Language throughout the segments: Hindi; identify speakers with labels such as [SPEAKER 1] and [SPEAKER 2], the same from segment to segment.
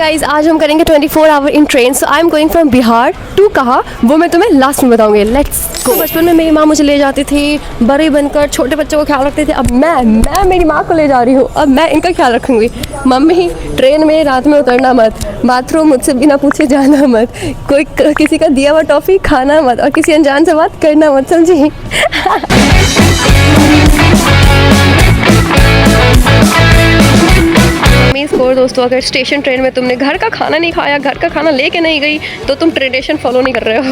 [SPEAKER 1] गाइज आज हम करेंगे 24 hour in train. So I am going from Bihar to कहाँ वो मैं तुम्हें लास्ट में बताऊंगी। Let's go. बचपन में मेरी माँ मुझे ले जाती थी, बड़े बनकर छोटे बच्चों को ख्याल रखते थे। अब मैं मेरी माँ को ले जा रही हूँ, अब मैं इनका ख्याल रखूंगी। मम्मी ट्रेन में रात में उतरना मत, बाथरूम मुझसे बिना पूछे जाना मत, कोई किसी का दिया हुआ टॉफ़ी खाना मत और किसी अनजान से बात करना मत, समझी। स्कोर दोस्तों, अगर स्टेशन ट्रेन में तुमने घर का खाना नहीं खाया, घर का खाना लेके नहीं गई, तो तुम ट्रेडिशन फॉलो नहीं कर रहे हो।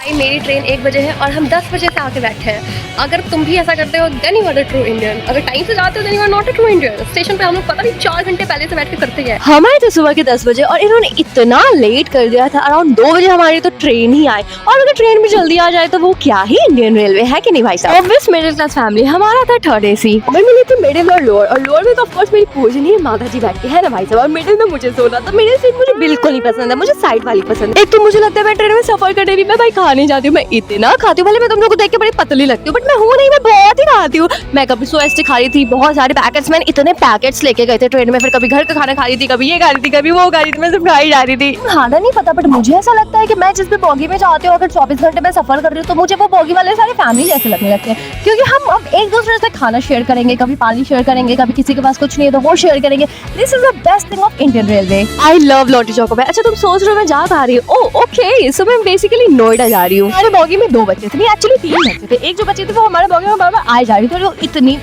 [SPEAKER 1] मेरी ट्रेन 1 बजे है और हम 10 बजे से आके बैठे हैं। अगर तुम भी ऐसा करते हो then you are the true Indian. अगर टाइम से जाते हो then you are not a true Indian. Station पे हम लोग पता नहीं 4 घंटे पहले से बैठ के करते हैं। हमारे तो सुबह के 10 बजे और इन्होंने इतना लेट कर दिया था। अराउंड 2 बजे हमारी तो ट्रेन ही आई, और अगर ट्रेन भी जल्दी आ जाए तो वो क्या ही इंडियन रेलवे है कि नहीं भाई साहब। ऑब्वियस मिडिल क्लास फैमिली, हमारा था 3rd AC। मैं मिली थी मिडिल और लोअर में तो ऑफ कोर्स मेरी पूजनीय माता जी बैठती है ना भाई साहब। और मिडिल में मुझे सोना, तो मिडिल सीट मुझे बिल्कुल नहीं पसंद है, मुझे साइड वाली पसंद है। एक तो मुझे लगता है मैं ट्रेन में सफर करने भी मैं भाई खा नहीं जाती हूँ। मैं इतना खाती हूँ, भले मैं तुम लोग को देख के बड़ी पतली लगती हूँ बट मैं हूँ नहीं, मैं बहुत ही खाती हूँ। मैं कभी सोएस्टी खा रही थी, बहुत सारे पैकेट्स, मैंने इतने पैकेट्स लेके गए थे ट्रेन में। फिर कभी घर का खाना खा रही थी, कभी ये खा रही थी, कभी वो खा रही थी, मैं सब खाई जा रही थी। खाना नहीं पता बट मुझे ऐसा लगता है कि मैं जिस भी बॉगी में जाती हूँ, अगर 24 घंटे में सफर कर रही हूँ तो मुझे वो बॉगी वाले सारे फैमिली जैसे लगने लगते हैं। क्योंकि हम अब एक दूसरे से खाना शेयर करेंगे, कभी पानी शेयर करेंगे, कभी किसी के पास कुछ नहीं है तो वो शेयर करेंगे। This is the best thing of Indian railway. I love लॉन्टी चौको। अच्छा तुम सोच रहे हो मैं जा पा रही हूँ? ओह ओके, सो मैं बेसिकली नोएडा जा रही हूँ। हमारे बॉगी में 2 बच्चे थे, एक्चुअली 3 बच्चे थे। एक जो बच्चे थे वो हमारे बॉगी में बराबर आए जा रही थी, इतनी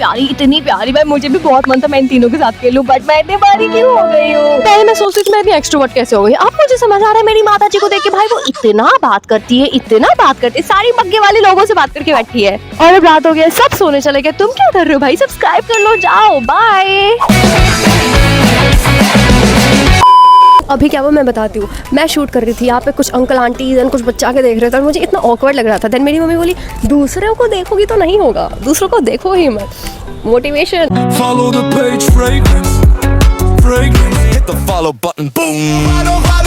[SPEAKER 1] प्यारी भाई, मुझे भी बहुत मन था मैं इन तीनों के साथ खेलूं बट मैं इतनी बारी क्यों हो गई हूँ। पहले मैं सोचती थी मैं इतनी एक्सट्रोवर्ट कैसे हो गई। अब मुझे समझ आ रहा है मेरी माता जी को देख के, भाई वो इतना बात करती है, सारी मग्गे वाले लोगों से बात करके बैठी है। और अब रात हो गया, सब सोने चले गए। तुम क्या कर रहे हो भाई? सब्सक्राइब कर लो, जाओ बाय। अभी क्या वो मैं बताती हूँ, मैं शूट कर रही थी, यहाँ पे कुछ अंकल आंटी कुछ बच्चा के देख रहे थे और मुझे इतना ऑकवर्ड लग रहा था। देन मेरी मम्मी बोली दूसरों को देखोगी तो नहीं होगा, दूसरों को देखो ही मत। Motivation.
[SPEAKER 2] Follow the page, fragrance, hit the follow button, boom.